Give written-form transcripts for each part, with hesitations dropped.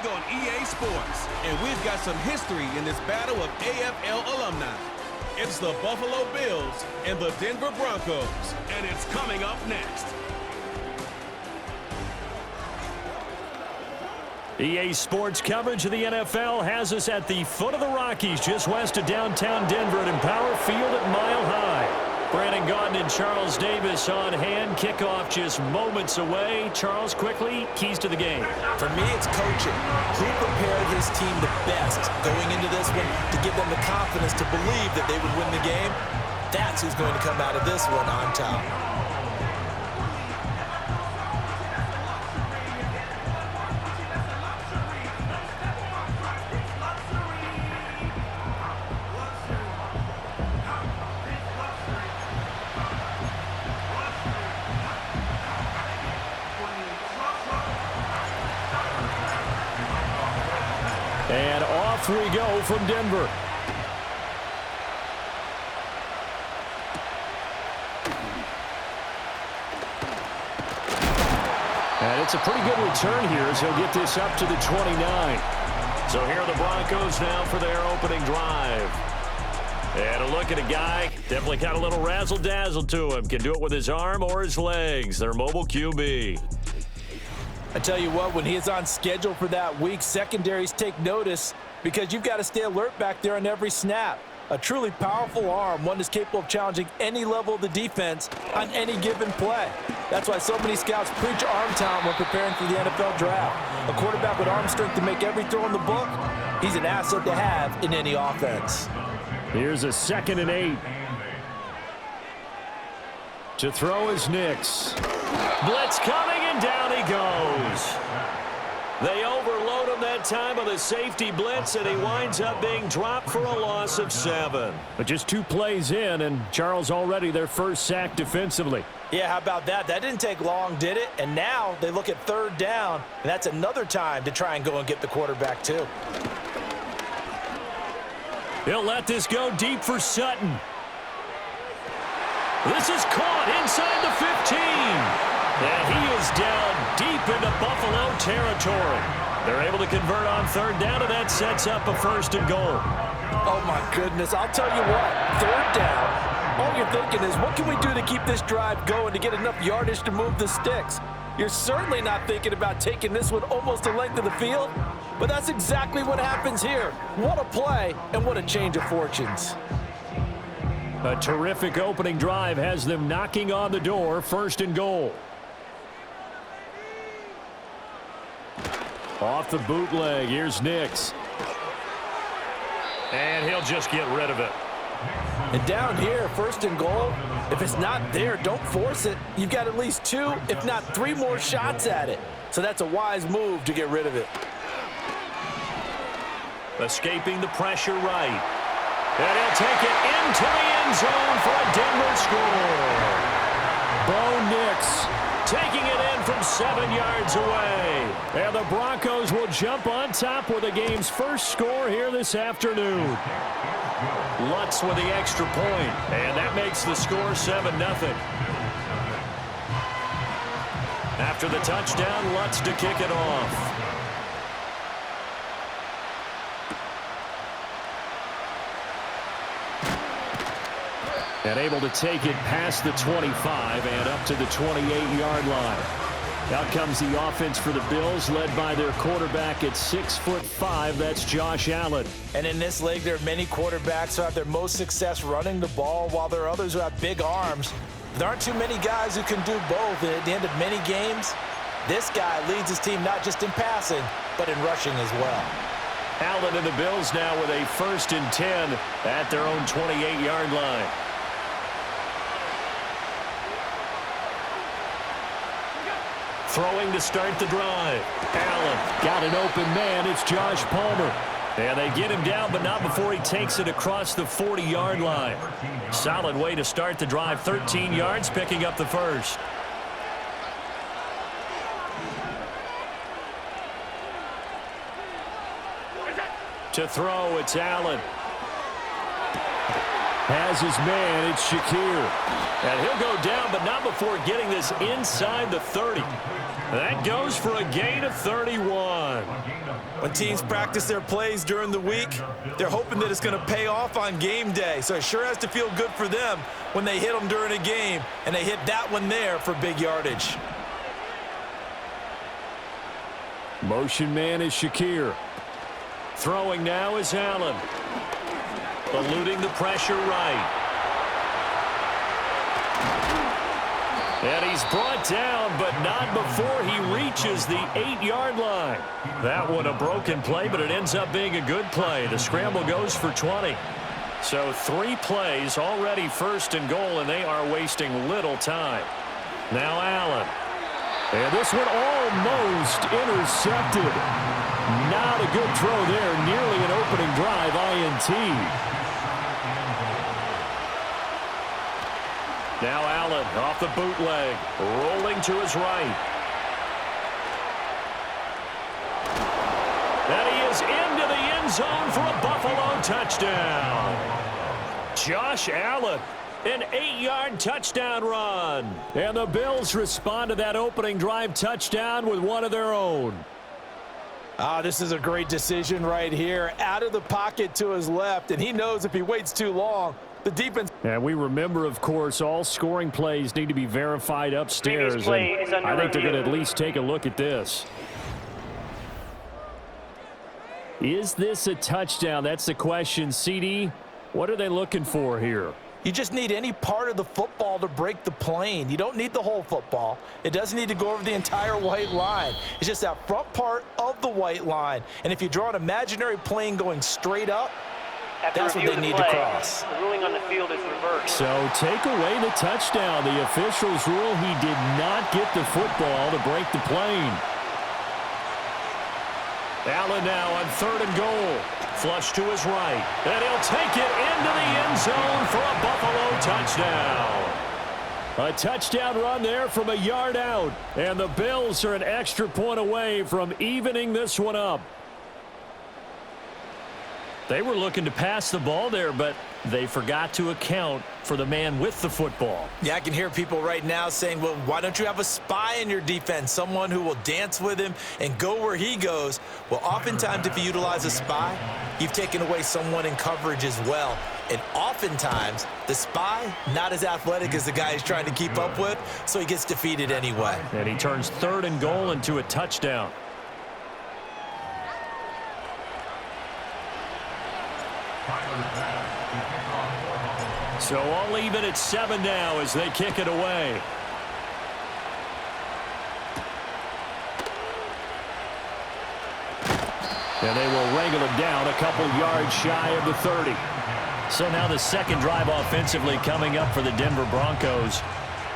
League on EA Sports. And we've got some history in this battle of AFL alumni. It's the Buffalo Bills and the Denver Broncos. And it's coming up next. EA Sports coverage of the NFL has us at the foot of the Rockies, just west of downtown Denver at Empower Field at Mile High. Brandon Gaudin and Charles Davis on hand. Kickoff just moments away. Charles, quickly, keys to the game. For me, it's coaching. Who prepared his team the best going into this one to give them the confidence to believe that they would win the game? That's who's going to come out of this one on top. And off we go from Denver. And it's a pretty good return here as he'll get this up to the 29. So here are the Broncos now for their opening drive. And a look at a guy, definitely got a little razzle-dazzle to him. Can do it with his arm or his legs. Their mobile QB. I tell you what, when he is on schedule for that week, secondaries take notice because you've got to stay alert back there on every snap. A truly powerful arm, one that's capable of challenging any level of the defense on any given play. That's why so many scouts preach arm talent when preparing for the NFL draft. A quarterback with arm strength to make every throw in the book, he's an asset to have in any offense. Here's a 2nd and 8. To throw is Nix. Blitz coming, and down he goes. They overload him that time on the safety blitz, and he winds up being dropped for a loss of 7. But just 2 plays in, and Charles already their first sack defensively. Yeah, how about that? That didn't take long, did it? And now they look at 3rd down, and that's another time to try and go and get the quarterback too. He'll let this go deep for Sutton. This is caught inside the 15. And he is down deep into Buffalo territory. They're able to convert on 3rd down, and that sets up a 1st and goal. Oh, my goodness. I'll tell you what, 3rd down, all you're thinking is, what can we do to keep this drive going to get enough yardage to move the sticks? You're certainly not thinking about taking this one almost the length of the field, but that's exactly what happens here. What a play, and what a change of fortunes. A terrific opening drive has them knocking on the door, 1st and goal. Off the bootleg, here's Nix. And he'll just get rid of it. And down here, 1st and goal, if it's not there, don't force it. You've got at least 2, if not 3 more shots at it. So that's a wise move to get rid of it. Escaping the pressure right. And he'll take it into the end zone for a Denver score. Bo Nix taking it in from 7 yards away. And the Broncos will jump on top with the game's first score here this afternoon. Lutz with the extra point, and that makes the score 7-0. After the touchdown, Lutz to kick it off. And able to take it past the 25 and up to the 28-yard line. Out comes the offense for the Bills, led by their quarterback at 6'5". That's Josh Allen. And in this league, there are many quarterbacks who have their most success running the ball, while there are others who have big arms. There aren't too many guys who can do both. And at the end of many games, this guy leads his team not just in passing, but in rushing as well. Allen and the Bills now with a 1st and 10 at their own 28-yard line. Throwing to start the drive. Allen got an open man. It's Josh Palmer. And they get him down, but not before he takes it across the 40-yard line. Solid way to start the drive. 13 yards, picking up the 1st. To throw, it's Allen. Has his man, it's Shakir. And he'll go down, but not before getting this inside the 30. That goes for a gain of 31. When teams practice their plays during the week, they're hoping that it's going to pay off on game day. So it sure has to feel good for them when they hit them during a game, and they hit that one there for big yardage. Motion man is Shakir. Throwing now is Allen. Eluding the pressure right. And he's brought down, but not before he reaches the 8-yard line. That one a broken play, but it ends up being a good play. The scramble goes for 20. So 3 plays, already 1st and goal, and they are wasting little time. Now Allen. And this one almost intercepted. Not a good throw there. Nearly an opening drive INT. Now Allen off the bootleg, rolling to his right. And he is into the end zone for a Buffalo touchdown. Josh Allen, an 8-yard touchdown run. And the Bills respond to that opening drive touchdown with one of their own. This is a great decision right here. Out of the pocket to his left, and he knows if he waits too long, the defense. And we remember, of course, all scoring plays need to be verified upstairs. And I think they're going to at least take a look at this. Is this a touchdown? That's the question. CD, what are they looking for here? You just need any part of the football to break the plane. You don't need the whole football. It doesn't need to go over the entire white line. It's just that front part of the white line. And if you draw an imaginary plane going straight up, that's what they need to cross. The ruling on the field is reversed. So take away the touchdown. The officials rule he did not get the football to break the plane. Allen now on 3rd and goal. Flush to his right. And he'll take it into the end zone for a Buffalo touchdown. A touchdown run there from a yard out. And the Bills are an extra point away from evening this one up. They were looking to pass the ball there, but they forgot to account for the man with the football. Yeah, I can hear people right now saying, well, why don't you have a spy in your defense, someone who will dance with him and go where he goes? Well, oftentimes if you utilize a spy, you've taken away someone in coverage as well. And oftentimes, the spy, not as athletic as the guy he's trying to keep up with, so he gets defeated anyway. And he turns 3rd and goal into a touchdown. So all even at 7 now as they kick it away. And they will wrangle it down a couple yards shy of the 30. So now the second drive offensively coming up for the Denver Broncos.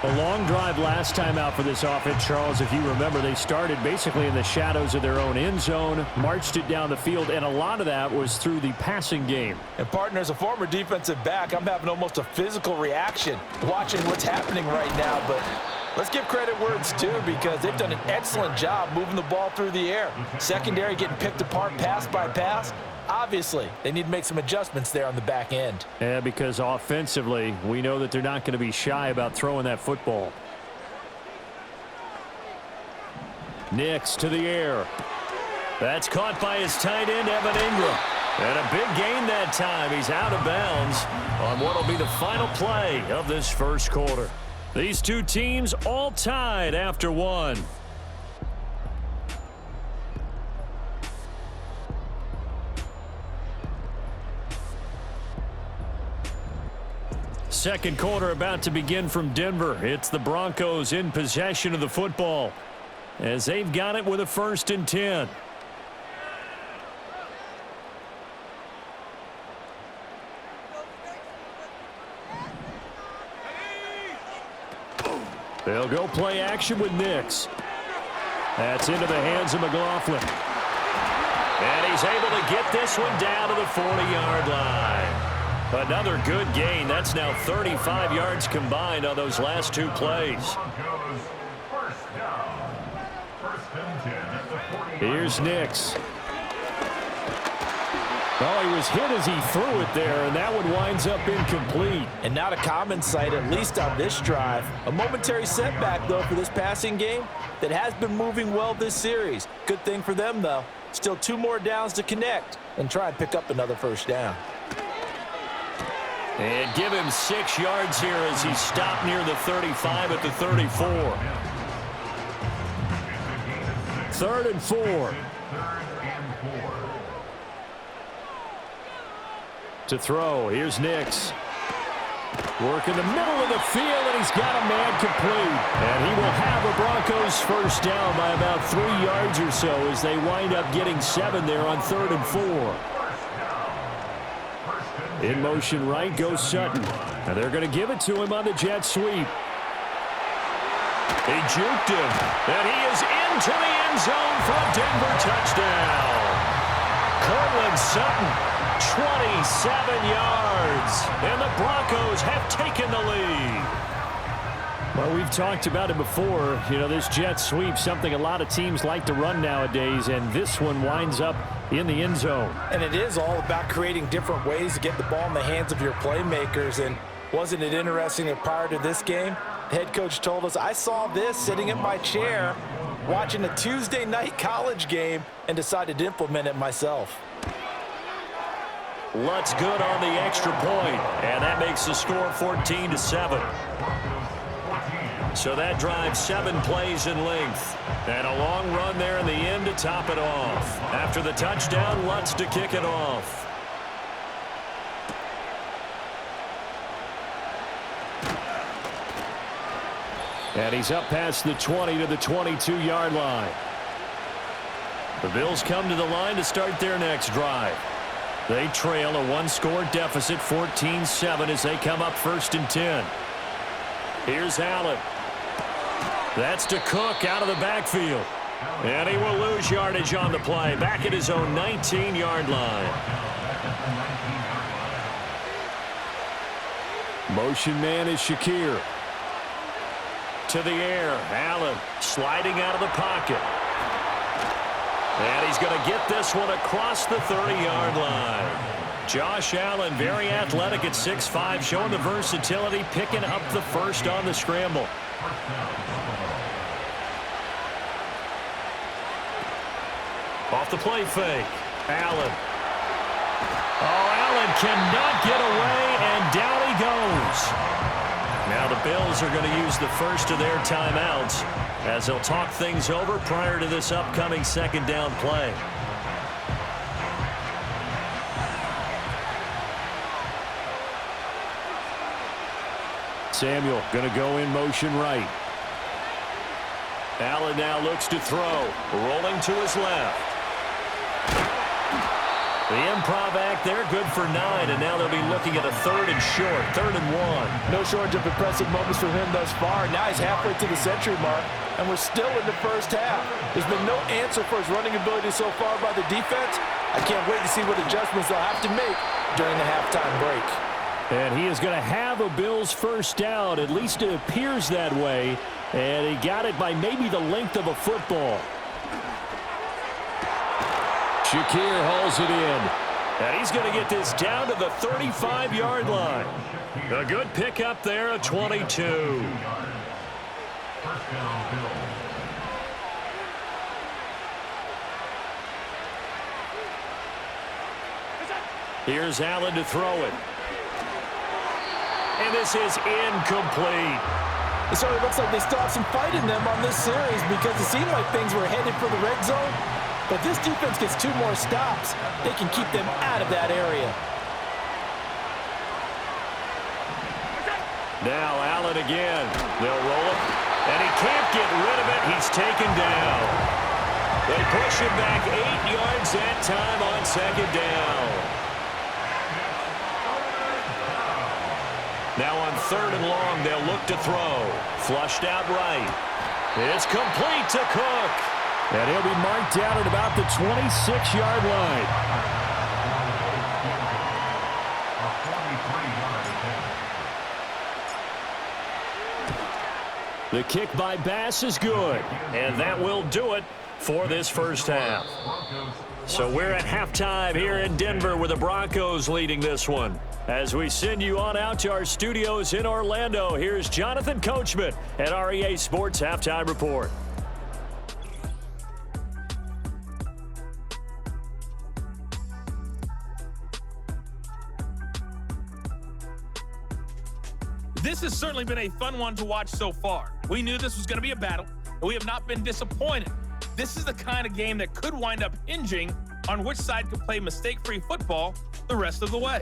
A long drive last time out for this offense, Charles. If you remember, they started basically in the shadows of their own end zone, marched it down the field, and a lot of that was through the passing game. And, partner, as a former defensive back, I'm having almost a physical reaction watching what's happening right now. But let's give credit where it's due because they've done an excellent job moving the ball through the air. Secondary getting picked apart pass by pass. Obviously, they need to make some adjustments there on the back end. Yeah, because offensively, we know that they're not going to be shy about throwing that football. Nix to the air. That's caught by his tight end, Evan Ingram. And a big gain that time. He's out of bounds on what will be the final play of this first quarter. These two teams all tied after one. Second quarter about to begin from Denver. It's the Broncos in possession of the football as they've got it with a 1st and 10. They'll go play action with Nix. That's into the hands of McLaughlin. And he's able to get this one down to the 40-yard line. Another good gain. That's now 35 yards combined on those last 2 plays. Here's Nix. Oh, he was hit as he threw it there, and that one winds up incomplete. And not a common sight, at least on this drive. A momentary setback, though, for this passing game that has been moving well this series. Good thing for them, though. Still 2 more downs to connect and try and pick up another first down. And give him 6 yards here as he stopped near the 35 at the 34. 3rd and 4. To throw, here's Nix. Work in the middle of the field, and he's got a man complete. And he will have the Broncos first down by about 3 yards or so as they wind up getting 7 there on 3rd and 4. In motion right goes Sutton. And they're going to give it to him on the jet sweep. He juked him, and he is into the end zone for a Denver touchdown. Cortland Sutton, 27 yards, and the Broncos have taken the lead. Well, we've talked about it before. You know, this jet sweep, something a lot of teams like to run nowadays, and this one winds up in the end zone. And it is all about creating different ways to get the ball in the hands of your playmakers. And wasn't it interesting that prior to this game, the head coach told us, I saw this sitting in my chair watching a Tuesday night college game and decided to implement it myself. Lutz good on the extra point, and that makes the score 14-7. So that drives 7 plays in length. And a long run there in the end to top it off. After the touchdown, Lutz to kick it off. And he's up past the 20 to the 22-yard line. The Bills come to the line to start their next drive. They trail a 1-score deficit, 14-7, as they come up 1st and 10. Here's Allen. That's to Cook out of the backfield. And he will lose yardage on the play, back at his own 19-yard line. Motion man is Shakir. To the air, Allen sliding out of the pocket. And he's going to get this one across the 30-yard line. Josh Allen, very athletic at 6'5", showing the versatility, picking up the first on the scramble. Off the play fake, Allen. Oh, Allen cannot get away, and down he goes. Now the Bills are going to use the first of their timeouts as they'll talk things over prior to this upcoming 2nd down play. Samuel going to go in motion right. Allen now looks to throw, rolling to his left. The improv act there, good for 9, and now they'll be looking at a 3rd and short, 3rd and 1. No shortage of impressive moments for him thus far. Now he's halfway to the century mark, and we're still in the first half. There's been no answer for his running ability so far by the defense. I can't wait to see what adjustments they'll have to make during the halftime break. And he is going to have a Bills first down. At least it appears that way. And he got it by maybe the length of a football. Shakir hauls it in. And he's going to get this down to the 35-yard line. A good pickup there, a 22. Here's Allen to throw it. And this is incomplete. It certainly looks like they still have some fight in them on this series because it seemed like things were headed for the red zone. But this defense gets 2 more stops. They can keep them out of that area. Now Allen again. They'll roll it. And he can't get rid of it. He's taken down. They push him back 8 yards that time on 2nd down. Now on 3rd and long, they'll look to throw. Flushed out right. It's complete to Cook. And he'll be marked down at about the 26-yard line. The kick by Bass is good. And that will do it for this first half. So we're at halftime here in Denver with the Broncos leading this one. As we send you on out to our studios in Orlando, here's Jonathan Coachman at REA Sports Halftime Report. This has certainly been a fun one to watch so far. We knew this was going to be a battle, and we have not been disappointed. This is the kind of game that could wind up hinging on which side could play mistake-free football the rest of the way.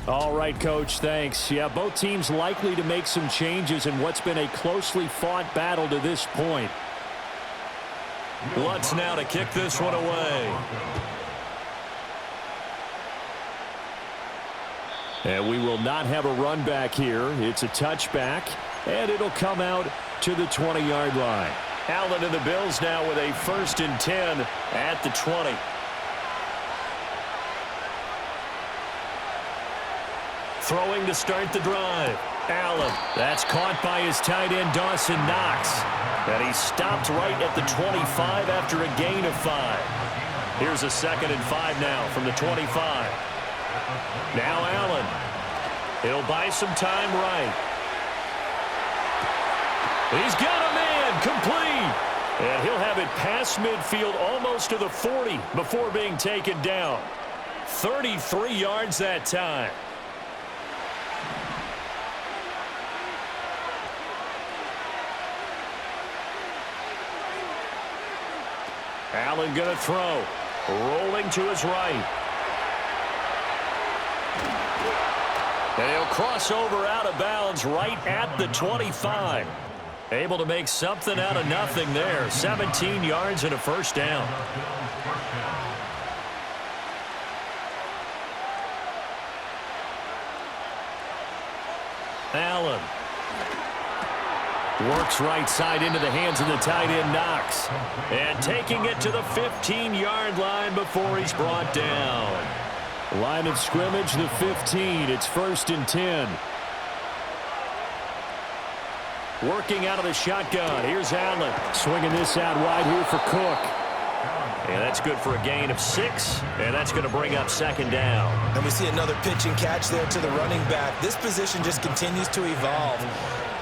All right, Coach, thanks. Yeah, both teams likely to make some changes in what's been a closely fought battle to this point. Lutz now to kick this one away. And we will not have a run back here. It's a touchback, and it'll come out to the 20-yard line. Allen and the Bills now with a 1st and 10 at the 20. Throwing to start the drive. Allen, that's caught by his tight end Dawson Knox. And he stopped right at the 25 after a gain of 5. Here's a 2nd and 5 now from the 25. Now Allen. He'll buy some time right. He's got a man complete. And he'll have it past midfield almost to the 40 before being taken down. 33 yards that time. Allen going to throw. Rolling to his right. And he'll cross over out of bounds right at the 25. Able to make something out of nothing there. 17 yards and a 1st down. Allen. Works right side into the hands of the tight end Knox. And taking it to the 15-yard line before he's brought down. Line of scrimmage, the 15. It's 1st and 10. Working out of the shotgun. Here's Allen. Swinging this out wide here for Cook. And that's good for a gain of 6. And that's going to bring up 2nd down. And we see another pitch and catch there to the running back. This position just continues to evolve.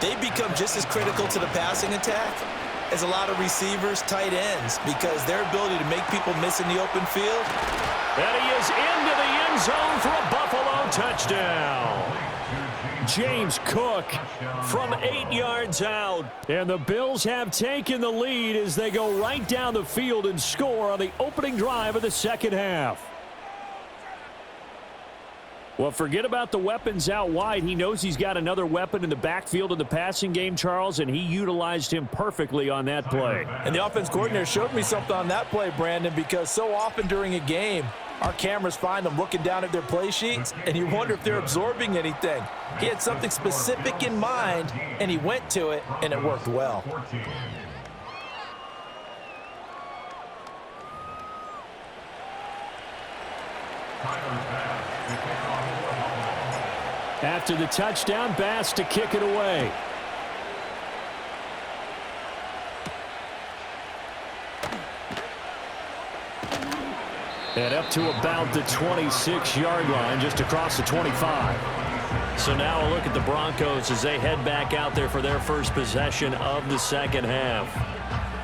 They become just as critical to the passing attack as a lot of receivers, tight ends, because their ability to make people miss in the open field. And he is into the end zone for a Buffalo touchdown. James Cook from 8 yards out. And the Bills have taken the lead as they go right down the field and score on the opening drive of the 2nd half. Well, forget about the weapons out wide. He knows he's got another weapon in the backfield in the passing game, Charles, and he utilized him perfectly on that play. And the offense coordinator showed me something on that play, Brandon, because so often during a game, our cameras find them looking down at their play sheets, and you wonder if they're absorbing anything. He had something specific in mind, and he went to it, and it worked well. After the touchdown, Bass to kick it away. And up to about the 26-yard line, just across the 25. So now a look at the Broncos as they head back out there for their first possession of the 2nd half.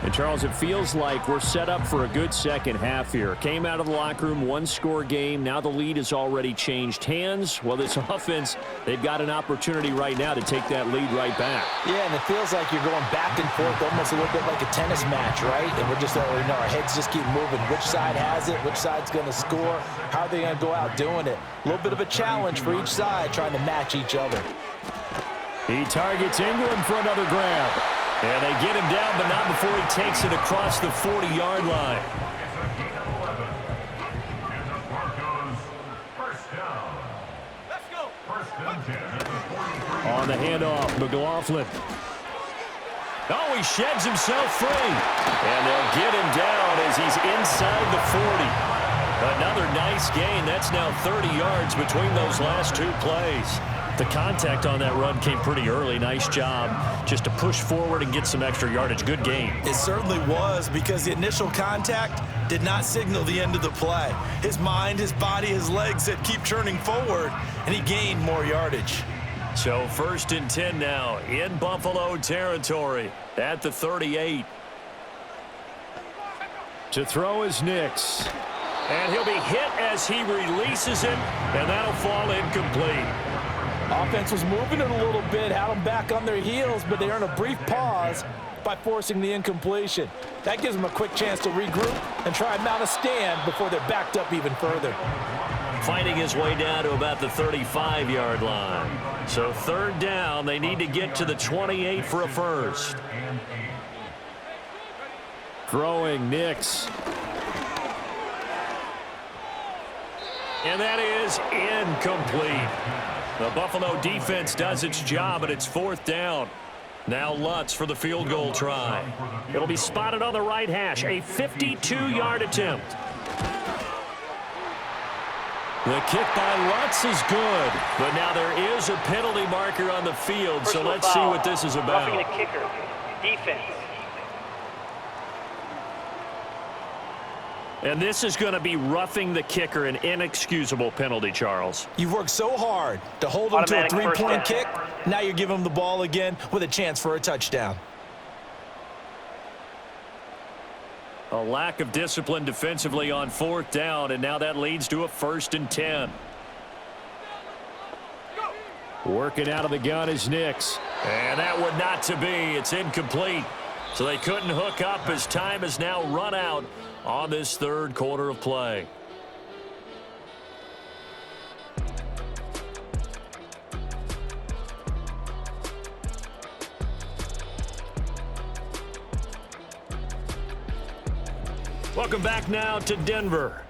And, Charles, it feels like we're set up for a good 2nd half here. Came out of the locker room, 1-score game. Now the lead has already changed hands. Well, this offense, they've got an opportunity right now to take that lead right back. Yeah, and it feels like you're going back and forth almost a little bit like a tennis match, right? And we're just already know our heads just keep moving. Which side has it? Which side's going to score? How are they going to go out doing it? A little bit of a challenge for each side trying to match each other. He targets Ingram for another grab. And they get him down, but not before he takes it across the 40-yard line. On the handoff, McLaughlin. Oh, he sheds himself free. And they'll get him down as he's inside the 40. Another nice gain. That's now 30 yards between those last 2 plays. The contact on that run came pretty early. Nice job just to push forward and get some extra yardage. Good game. It certainly was, because the initial contact did not signal the end of the play. His mind, his body, his legs said keep churning forward, and he gained more yardage. So 1st and 10 now in Buffalo territory at the 38. To throw is Nix. And he'll be hit as he releases it, and that'll fall incomplete. Offense was moving it a little bit, had them back on their heels, but they earned a brief pause by forcing the incompletion. That gives them a quick chance to regroup and try and mount a stand before they're backed up even further. Fighting his way down to about the 35-yard line. So third down, they need to get to the 28 for a first. Throwing Nix. And that is incomplete. The Buffalo defense does its job, and it's fourth down. Now Lutz for the field goal try. It'll be spotted on the right hash, a 52-yard attempt. The kick by Lutz is good, but now there is a penalty marker on the field, so let's see what this is about. Roughing the kicker. Defense. And this is going to be roughing the kicker, an inexcusable penalty, Charles. You've worked so hard to hold them to a three-point kick. Now you're giving them the ball again with a chance for a touchdown. A lack of discipline defensively on fourth down, and now that leads to a 1st and 10. Working out of the gun is Nix. And that would not to be. It's incomplete. So they couldn't hook up as time has now run out on this third quarter of play. Welcome back now to Denver.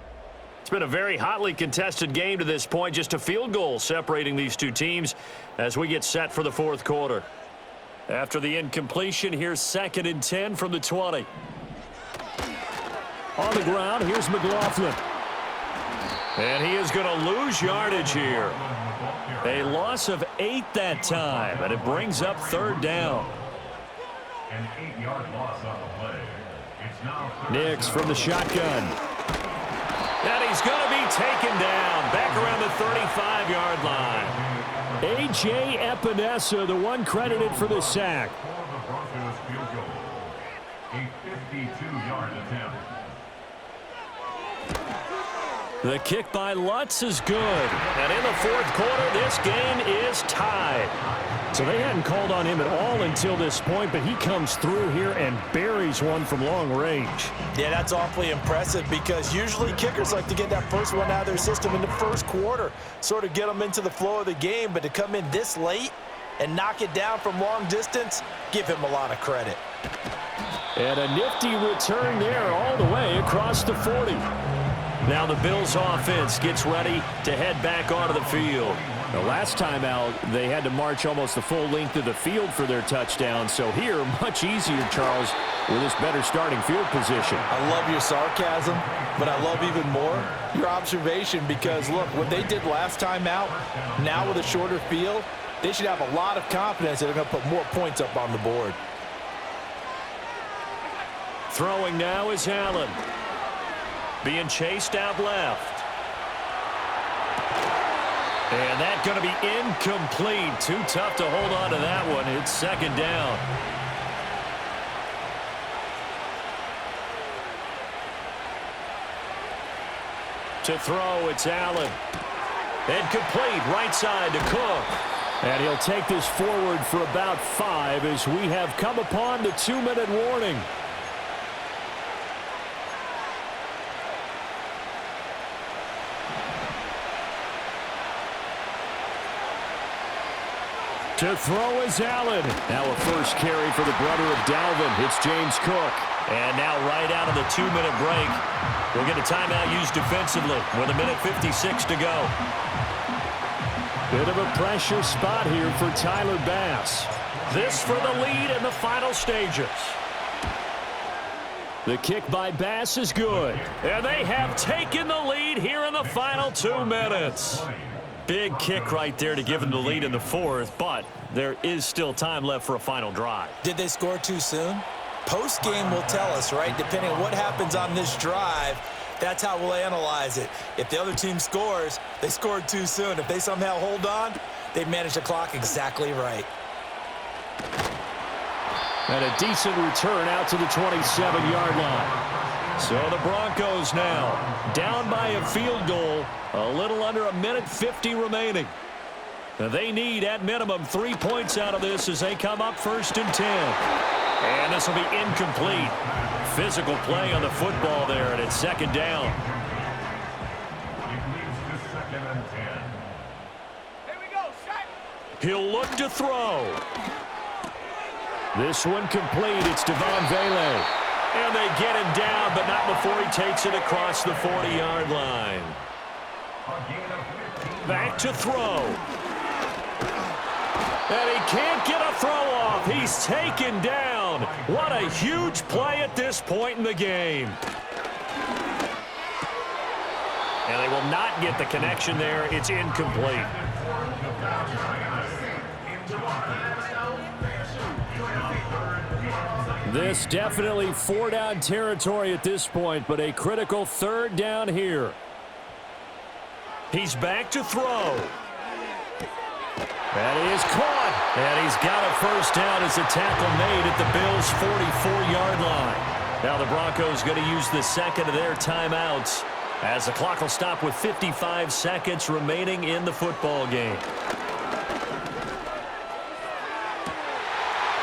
It's been a very hotly contested game to this point. Just a field goal separating these two teams as we get set for the fourth quarter. After the incompletion, here's 2nd and 10 from the 20. On the ground, here's McLaughlin. And he is going to lose yardage here. A loss of 8 that time, and it brings up third down. An 8-yard loss on the play. It's now Nix from the shotgun. And he's going to be taken down back around the 35-yard line. A.J. Epinesa, the one credited for the sack. for the Broncos field goal. A 52-yard attempt. The kick by Lutz is good. And in the fourth quarter, this game is tied. So they hadn't called on him at all until this point, but he comes through here and buries one from long range. Yeah, that's awfully impressive because usually kickers like to get that first one out of their system in the first quarter, sort of get them into the flow of the game, but to come in this late and knock it down from long distance, give him a lot of credit. And a nifty return there all the way across the 40. Now the Bills offense gets ready to head back onto the field. The last time out, they had to march almost the full length of the field for their touchdown. So here, much easier, Charles, with this better starting field position. I love your sarcasm, but I love even more your observation because, look, what they did last time out, now with a shorter field, they should have a lot of confidence that they're going to put more points up on the board. Throwing now is Allen. Being chased out left. And that's going to be incomplete. Too tough to hold on to that one. It's second down. To throw, it's Allen. Incomplete, right side to Cook. And he'll take this forward for about 5 as we have come upon the 2-minute warning. To throw is Allen. Now a first carry for the brother of Dalvin. It's James Cook. And now right out of the 2-minute break, we'll get a timeout used defensively with 1:56 to go. Bit of a pressure spot here for Tyler Bass. This for the lead in the final stages. The kick by Bass is good. And they have taken the lead here in the final 2 minutes. Big kick right there to give them the lead in the fourth, but there is still time left for a final drive. Did they score too soon? Post-game will tell us, right? Depending on what happens on this drive, that's how we'll analyze it. If the other team scores, they scored too soon. If they somehow hold on, they managed the clock exactly right. And a decent return out to the 27-yard line. So the Broncos now down by a field goal, a little under 1:50 remaining. They need, at minimum, 3 points out of this as they come up 1st and 10. And this will be incomplete. Physical play on the football there, and it's 2nd down. It leads to 2nd and 10. He'll look to throw. This one complete. It's Devon Vele. And they get him down, but not before he takes it across the 40-yard line. A gain of 15. Back to throw. And he can't get a throw off. He's taken down. What a huge play at this point in the game. And they will not get the connection there. It's incomplete. This definitely 4-down territory at this point, but a critical 3rd down here. He's back to throw. And he is caught. And he's got a 1st down as a tackle made at the Bills' 44-yard line. Now the Broncos going to use the 2nd of their timeouts as the clock will stop with 55 seconds remaining in the football game.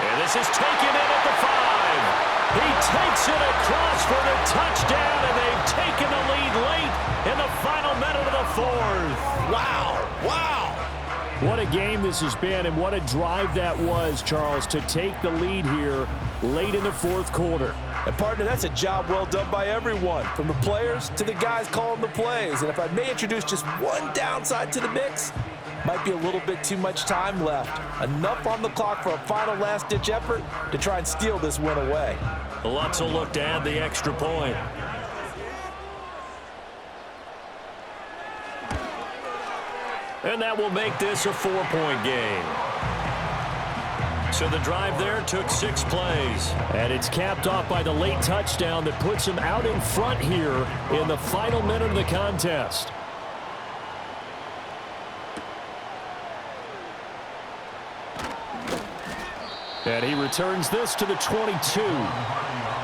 And this is taken in at the 5. He takes it across for the touchdown, and they've taken the lead late in the final minute of the 4th. Wow. What a game this has been, and what a drive that was, Charles, to take the lead here late in the 4th quarter. And, partner, that's a job well done by everyone, from the players to the guys calling the plays. And if I may introduce just one downside to the mix, might be a little bit too much time left. Enough on the clock for a final last-ditch effort to try and steal this win away. Lutz will look to add the extra point. And that will make this a 4-point game. So the drive there took 6 plays. And it's capped off by the late touchdown that puts him out in front here in the final minute of the contest. And he returns this to the 22.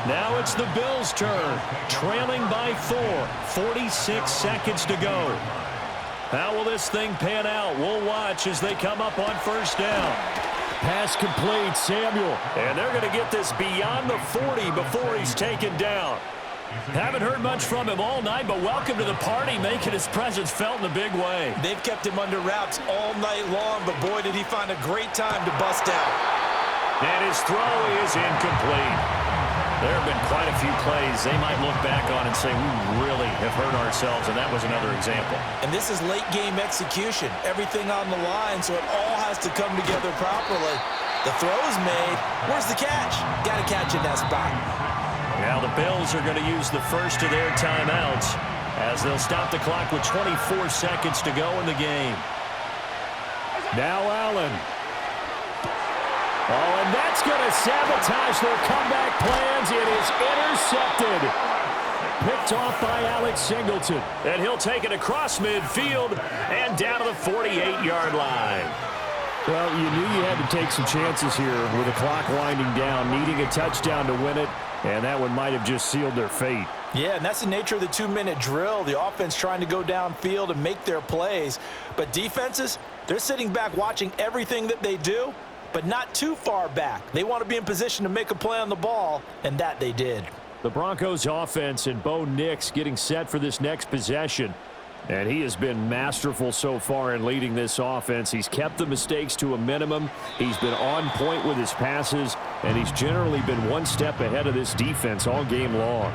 Now it's the Bills' turn, trailing by 4, 46 seconds to go. How will this thing pan out? We'll watch as they come up on 1st down. Pass complete, Samuel. And they're going to get this beyond the 40 before he's taken down. Haven't heard much from him all night, but welcome to the party, making his presence felt in a big way. They've kept him under wraps all night long, but boy, did he find a great time to bust out. And his throw is incomplete. There have been quite a few plays they might look back on and say, we really have hurt ourselves, and that was another example. And this is late-game execution. Everything on the line, so it all has to come together properly. The throw's made. Where's the catch? Got to catch in that spot. Now the Bills are going to use the 1st of their timeouts as they'll stop the clock with 24 seconds to go in the game. Now Allen. Oh, and that's going to sabotage their comeback plans. It is intercepted. Picked off by Alex Singleton. And he'll take it across midfield and down to the 48-yard line. Well, you knew you had to take some chances here with the clock winding down, needing a touchdown to win it, and that one might have just sealed their fate. Yeah, and that's the nature of the 2-minute drill. The offense trying to go downfield and make their plays. But defenses, they're sitting back watching everything that they do, but not too far back. They want to be in position to make a play on the ball, and that they did. The Broncos offense and Bo Nix getting set for this next possession. And he has been masterful so far in leading this offense. He's kept the mistakes to a minimum. He's been on point with his passes, and he's generally been one step ahead of this defense all game long.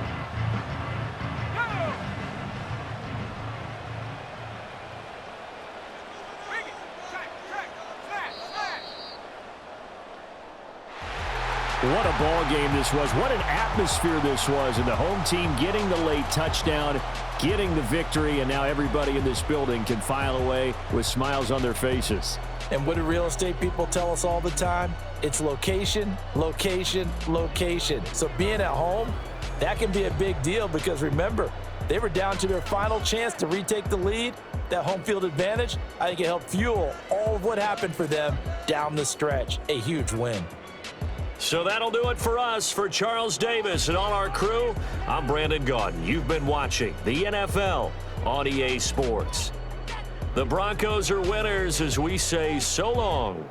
What a ball game this was. What an atmosphere this was. And the home team getting the late touchdown, getting the victory, and now everybody in this building can file away with smiles on their faces. And what do real estate people tell us all the time? It's location, location, location. So being at home, that can be a big deal because remember, they were down to their final chance to retake the lead. That home field advantage, I think it helped fuel all of what happened for them down the stretch. A huge win. So that'll do it for us. For Charles Davis and all our crew, I'm Brandon Gaudin. You've been watching the NFL on EA Sports. The Broncos are winners as we say so long.